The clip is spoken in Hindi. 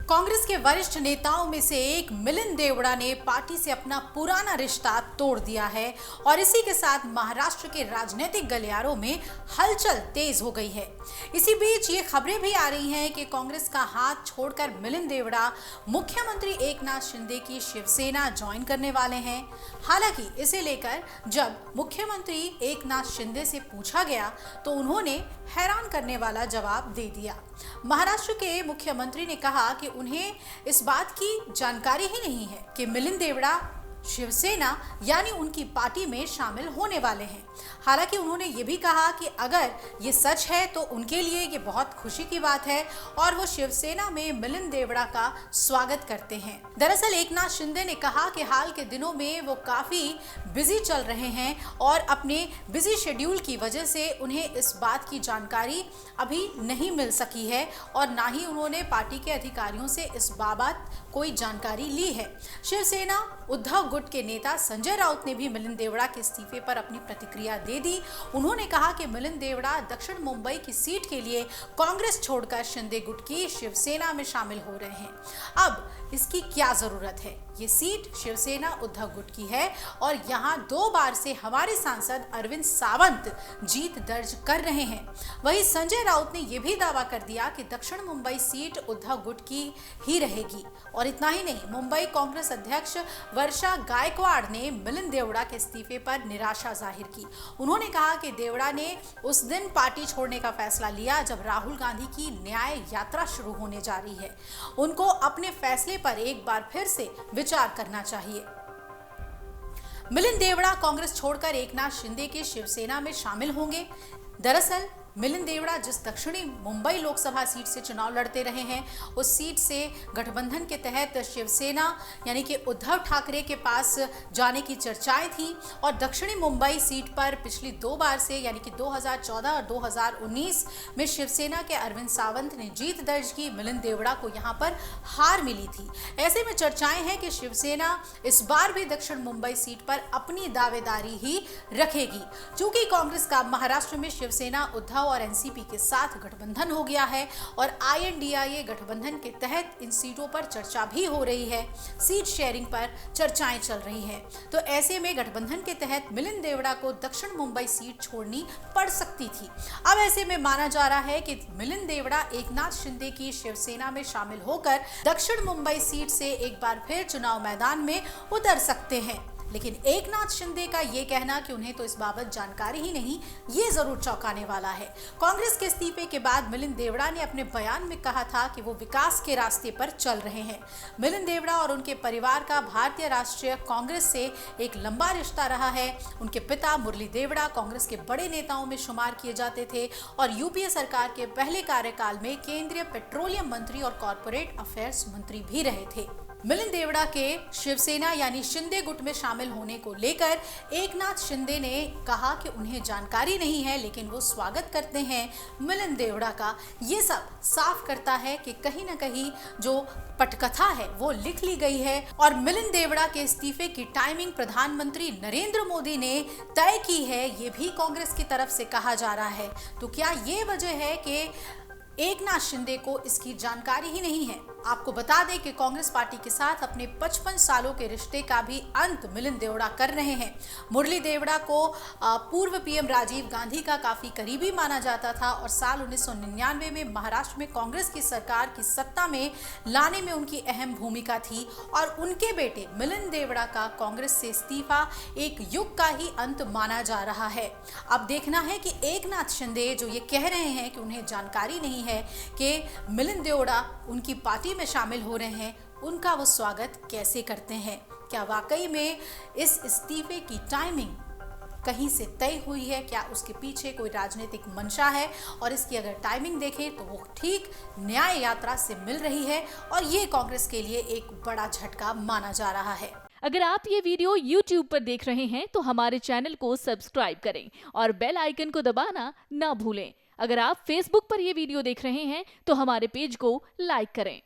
कांग्रेस के वरिष्ठ नेताओं में से एक मिलिंद देवड़ा ने पार्टी से अपना पुराना रिश्ता तोड़ दिया है और इसी के साथ महाराष्ट्र के राजनीतिक गलियारों में हलचल तेज हो गई है। इसी बीच ये खबरें भी आ रही हैं कि कांग्रेस का हाथ छोड़कर मिलिंद देवड़ा मुख्यमंत्री एकनाथ शिंदे की शिवसेना ज्वाइन करने वाले हैं। हालांकि इसे लेकर जब मुख्यमंत्री एकनाथ शिंदे से पूछा गया तो उन्होंने हैरान करने वाला जवाब दे दिया। महाराष्ट्र के मुख्यमंत्री ने कहा कि उन्हें इस बात की जानकारी ही नहीं है कि मिलिंद देवड़ा शिवसेना यानी उनकी पार्टी में शामिल होने वाले हैं। हालांकि उन्होंने ये भी कहा कि अगर ये सच है तो उनके लिए ये बहुत खुशी की बात है और वो शिवसेना में मिलिंद देवड़ा का स्वागत करते हैं। दरअसल एकनाथ शिंदे ने कहा कि हाल के दिनों में वो काफी बिजी चल रहे हैं और अपने बिजी शेड्यूल की वजह से उन्हें इस बात की जानकारी अभी नहीं मिल सकी है और ना ही उन्होंने पार्टी के अधिकारियों से इस बाबत कोई जानकारी ली है। शिवसेना उद्धव गुट के नेता संजय राउत ने भी मिलिंद देवड़ा के इस्तीफे पर अपनी प्रतिक्रिया दे दी। उन्होंने कहा कि मिलिंद देवड़ा दक्षिण मुंबई की सीट के लिए कांग्रेस छोड़कर शिंदे गुट की शिवसेना में शामिल हो रहे हैं। अब इसकी क्या जरूरत है? ये सीट शिवसेना उद्धव गुट की है और यहाँ 2 बार से हमारे सांसद अरविंद सावंत जीत दर्ज कर रहे हैं। वहीं संजय राउत ने यह भी दावा कर दिया कि दक्षिण मुंबई सीट उद्धव गुट की ही रहेगी। और इतना ही नहीं, मुंबई कांग्रेस अध्यक्ष वर्षा गायकवाड़ ने मिलिंद देवड़ा के इस्तीफे पर निराशा जाहिर की। उन्होंने कहा कि देवड़ा ने उस दिन पार्टी छोड़ने का फैसला लिया जब राहुल गांधी की न्याय यात्रा शुरू होने जा रही है। उनको अपने फैसले पर एक बार फिर से विचार करना चाहिए। मिलिंद देवड़ा कांग्रेस छोड़कर एकनाथ शिंदे की शिवसेना में शामिल होंगे। दरअसल मिलिंद देवड़ा जिस दक्षिणी मुंबई लोकसभा सीट से चुनाव लड़ते रहे हैं, उस सीट से गठबंधन के तहत शिवसेना यानी कि उद्धव ठाकरे के पास जाने की चर्चाएं थी और दक्षिणी मुंबई सीट पर पिछली 2 बार से यानी कि 2014 और 2019 में शिवसेना के अरविंद सावंत ने जीत दर्ज की। मिलिंद देवड़ा को यहां पर हार मिली थी। ऐसे में चर्चाएं हैं कि शिवसेना इस बार भी दक्षिण मुंबई सीट पर अपनी दावेदारी ही रखेगी। चूंकि कांग्रेस का महाराष्ट्र में शिवसेना उद्धव और एनसीपी के साथ गठबंधन हो गया है और INDIA गठबंधन के तहत इन सीटों पर चर्चा भी हो रही है। सीट शेयरिंग पर चर्चाएं चल रही हैं। तो ऐसे में गठबंधन के तहत मिलिंद देवड़ा को दक्षिण मुंबई सीट छोड़नी पड़ सकती थी। अब ऐसे में माना जा रहा है कि मिलिंद देवड़ा एकनाथ शिंदे की शिवसेना में शामिल होकर दक्षिण मुंबई सीट से एक बार फिर चुनाव मैदान में उतर सकते हैं। लेकिन एकनाथ शिंदे का ये कहना कि उन्हें तो इस बाबत जानकारी ही नहीं, ये जरूर चौंकाने वाला है। कांग्रेस के इस्तीफे के बाद मिलिंद देवड़ा ने अपने बयान में कहा था कि वो विकास के रास्ते पर चल रहे हैं। मिलिंद देवड़ा और उनके परिवार का भारतीय राष्ट्रीय कांग्रेस से एक लंबा रिश्ता रहा है। उनके पिता मुरली देवड़ा कांग्रेस के बड़े नेताओं में शुमार किए जाते थे और यूपीए सरकार के पहले कार्यकाल में केंद्रीय पेट्रोलियम मंत्री और कॉर्पोरेट अफेयर्स मंत्री भी रहे थे। मिलिंद देवड़ा के शिवसेना यानी शिंदे गुट में शामिल होने को लेकर एकनाथ शिंदे ने कहा कि उन्हें जानकारी नहीं है, लेकिन वो स्वागत करते हैं मिलिंद देवड़ा का। ये सब साफ करता है कि कहीं ना कहीं जो पटकथा है वो लिख ली गई है और मिलिंद देवड़ा के इस्तीफे की टाइमिंग प्रधानमंत्री नरेंद्र मोदी ने तय की है, ये भी कांग्रेस की तरफ से कहा जा रहा है। तो क्या ये वजह है कि एकनाथ शिंदे को इसकी जानकारी ही नहीं है? आपको बता दें कि कांग्रेस पार्टी के साथ अपने 55 सालों के रिश्ते का भी अंत मिलिंद देवड़ा कर रहे हैं। मुरली देवड़ा को पूर्व पीएम राजीव गांधी का काफी करीबी माना जाता था और साल 1999 में महाराष्ट्र में कांग्रेस की सरकार की सत्ता में लाने में उनकी अहम भूमिका थी और उनके बेटे मिलिंद देवड़ा का कांग्रेस से इस्तीफा एक युग का ही अंत माना जा रहा है। अब देखना है कि एकनाथ शिंदे जो ये कह रहे हैं कि उन्हें जानकारी नहीं है कि मिलिंद देवड़ा उनकी पार्टी में शामिल हो रहे हैं, उनका वो स्वागत कैसे करते हैं। क्या वाकई में इस इस्तीफे की टाइमिंग कहीं से तय हुई है? क्या उसके पीछे कोई राजनीतिक मंशा है? और इसकी अगर टाइमिंग देखें तो वो ठीक न्याय यात्रा से मिल रही है और ये कांग्रेस के लिए एक बड़ा झटका माना जा रहा है। अगर आप ये वीडियो YouTube पर देख रहे हैं तो हमारे चैनल को सब्सक्राइब करें और बेल आइकन को दबाना ना भूलें। अगर आप Facebook पर ये वीडियो देख रहे हैं तो हमारे पेज को लाइक करें।